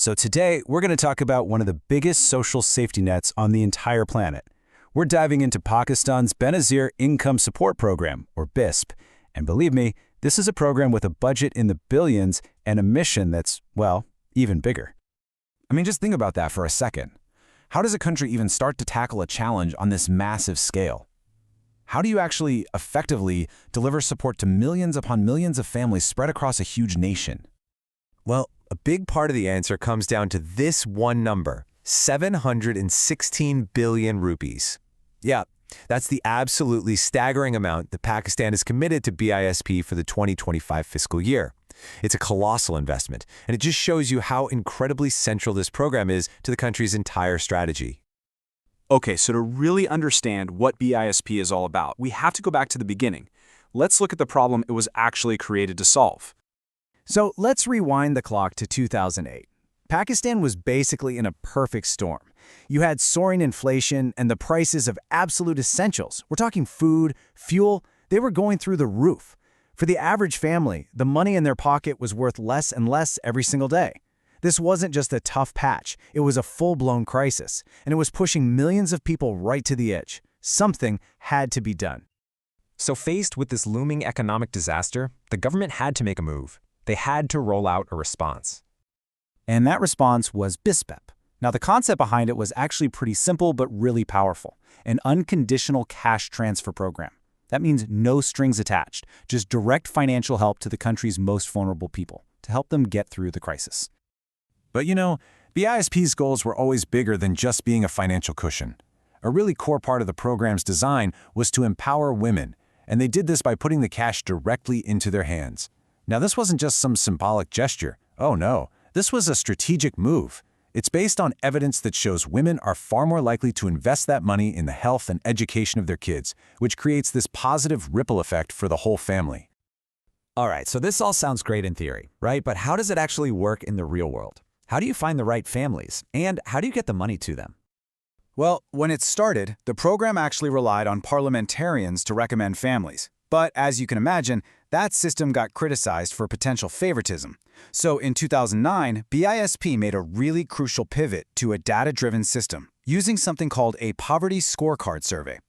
So today, we're going to talk about one of the biggest social safety nets on the entire planet. We're diving into Pakistan's Benazir Income Support Program, or BISP. And believe me, this is a program with a budget in the billions and a mission that's, well, even bigger. I mean, just think about that for a second. How does a country even start to tackle a challenge on this massive scale? How do you actually effectively deliver support to millions upon millions of families spread across a huge nation? Well, a big part of the answer comes down to this one number, 716 billion rupees. Yeah, that's the absolutely staggering amount that Pakistan is committed to BISP for the 2025 fiscal year. It's a colossal investment, and it just shows you how incredibly central this program is to the country's entire strategy. Okay, so to really understand what BISP is all about, we have to go back to the beginning. Let's look at the problem it was actually created to solve. So let's rewind the clock to 2008. Pakistan was basically in a perfect storm. You had soaring inflation and the prices of absolute essentials. We're talking food, fuel, they were going through the roof. For the average family, the money in their pocket was worth less and less every single day. This wasn't just a tough patch, it was a full-blown crisis, and it was pushing millions of people right to the edge. Something had to be done. So faced with this looming economic disaster, the government had to make a move. They had to roll out a response. And that response was BISP. Now, the concept behind it was actually pretty simple but really powerful. An unconditional cash transfer program. That means no strings attached, just direct financial help to the country's most vulnerable people to help them get through the crisis. But you know, BISP's goals were always bigger than just being a financial cushion. A really core part of the program's design was to empower women, and they did this by putting the cash directly into their hands. Now, this wasn't just some symbolic gesture. Oh no, this was a strategic move. It's based on evidence that shows women are far more likely to invest that money in the health and education of their kids, which creates this positive ripple effect for the whole family. All right, so this all sounds great in theory, right? But how does it actually work in the real world? How do you find the right families? And how do you get the money to them? Well, when it started, the program actually relied on parliamentarians to recommend families. But as you can imagine, that system got criticized for potential favoritism. So in 2009, BISP made a really crucial pivot to a data-driven system, using something called a poverty scorecard survey.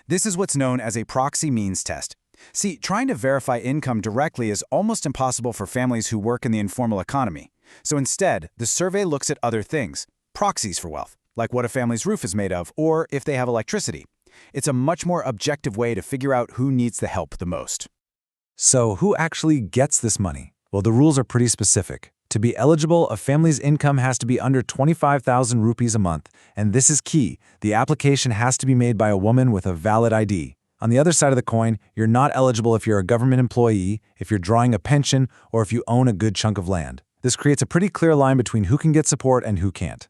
This is what's known as a proxy means test. See, trying to verify income directly is almost impossible for families who work in the informal economy. So instead, the survey looks at other things, proxies for wealth, like what a family's roof is made of, or if they have electricity. It's a much more objective way to figure out who needs the help the most. So who actually gets this money? Well, the rules are pretty specific. To be eligible, a family's income has to be under 25,000 rupees a month, and this is key. The application has to be made by a woman with a valid ID. On the other side of the coin, you're not eligible if you're a government employee, if you're drawing a pension, or if you own a good chunk of land. This creates a pretty clear line between who can get support and who can't.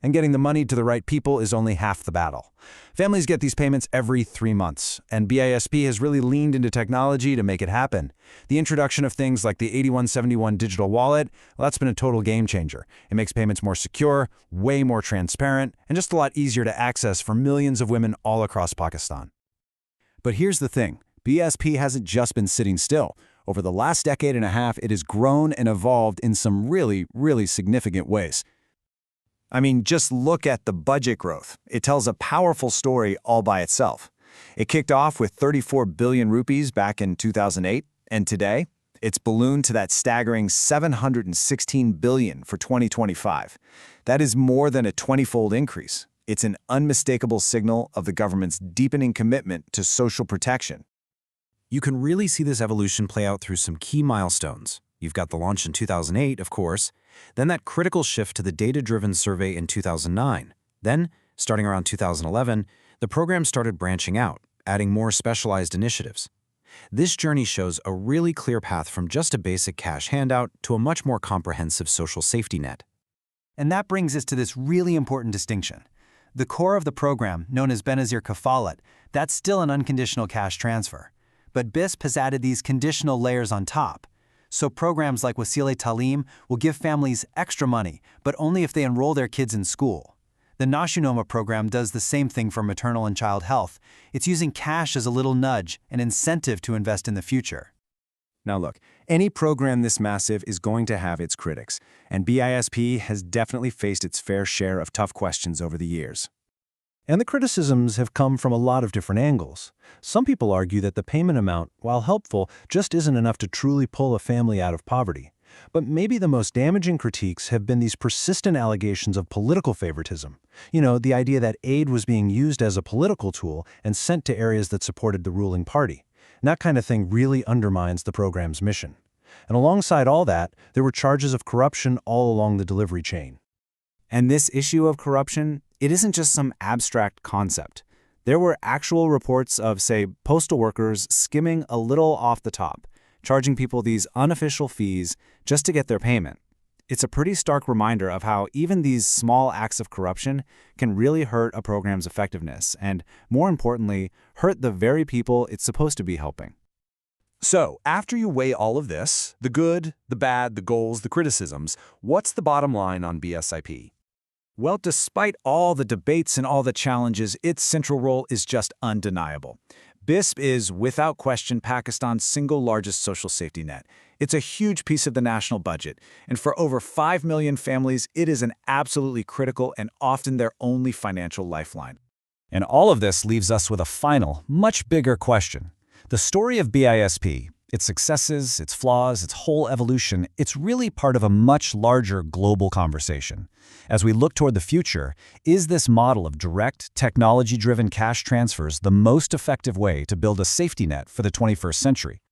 And getting the money to the right people is only half the battle. Families get these payments every 3 months, and BISP has really leaned into technology to make it happen. The introduction of things like the 8171 digital wallet, well, that's been a total game changer. It makes payments more secure, way more transparent, and just a lot easier to access for millions of women all across Pakistan. But here's the thing, BISP hasn't just been sitting still. Over the last decade and a half, it has grown and evolved in some really significant ways. I mean, just look at the budget growth. It tells a powerful story all by itself. It kicked off with 34 billion rupees back in 2008, and today, it's ballooned to that staggering 716 billion for 2025. That is more than a 20-fold increase. It's an unmistakable signal of the government's deepening commitment to social protection. You can really see this evolution play out through some key milestones. You've got the launch in 2008, of course, then that critical shift to the data-driven survey in 2009. Then, starting around 2011, the program started branching out, adding more specialized initiatives. This journey shows a really clear path from just a basic cash handout to a much more comprehensive social safety net. And that brings us to this really important distinction. The core of the program, known as Benazir Kafalat, that's still an unconditional cash transfer. But BISP has added these conditional layers on top. So programs like Wasile Taaleem will give families extra money, but only if they enroll their kids in school. The Nashunoma program does the same thing for maternal and child health. It's using cash as a little nudge, an incentive to invest in the future. Now look, any program this massive is going to have its critics, and BISP has definitely faced its fair share of tough questions over the years. And the criticisms have come from a lot of different angles. Some people argue that the payment amount, while helpful, just isn't enough to truly pull a family out of poverty. But maybe the most damaging critiques have been these persistent allegations of political favoritism. The idea that aid was being used as a political tool and sent to areas that supported the ruling party. And that kind of thing really undermines the program's mission. And alongside all that, there were charges of corruption all along the delivery chain. And this issue of corruption, it isn't just some abstract concept. There were actual reports of, say, postal workers skimming a little off the top, charging people these unofficial fees just to get their payment. It's a pretty stark reminder of how even these small acts of corruption can really hurt a program's effectiveness and, more importantly, hurt the very people it's supposed to be helping. So, after you weigh all of this, the good, the bad, the goals, the criticisms, what's the bottom line on BISP? Well, despite all the debates and all the challenges, its central role is just undeniable. BISP is, without question, Pakistan's single largest social safety net. It's a huge piece of the national budget, and for over 5 million families, it is an absolutely critical and often their only financial lifeline. And all of this leaves us with a final, much bigger question. The story of BISP, its successes, its flaws, its whole evolution, it's really part of a much larger global conversation. As we look toward the future, is this model of direct, technology-driven cash transfers the most effective way to build a safety net for the 21st century?